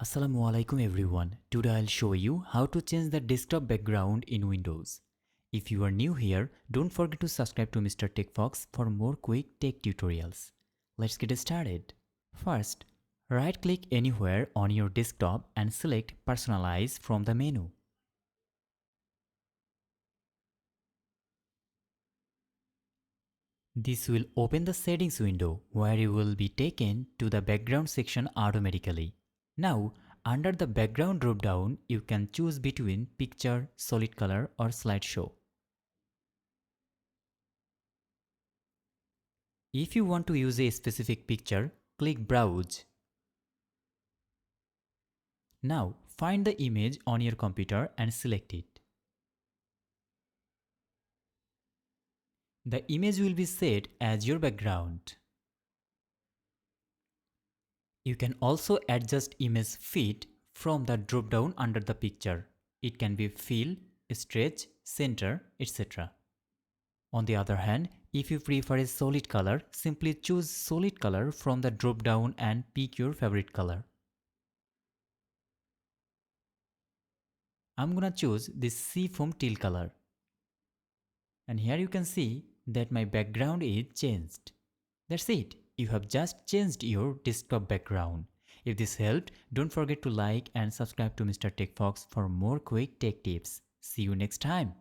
Assalamualaikum everyone. Today I'll show you how to change the desktop background in Windows. If you are new here, don't forget to subscribe to Mr. TECHFOX for more quick tech tutorials. Let's get started. First, right-click anywhere on your desktop and select Personalize from the menu. This will open the settings window where you will be taken to the background section automatically. Now, under the background drop-down, you can choose between picture, solid color or slideshow. If you want to use a specific picture, click Browse. Now, find the image on your computer and select it. The image will be set as your background. You can also adjust image fit from the drop-down under the picture. It can be fill, stretch, center, etc. On the other hand, if you prefer a solid color, simply choose solid color from the drop-down and pick your favorite color. I'm gonna choose this seafoam teal color. And here you can see that my background is changed. That's it. You have just changed your desktop background. If this helped, don't forget to like and subscribe to Mr. TECHFOX for more quick tech tips. See you next time.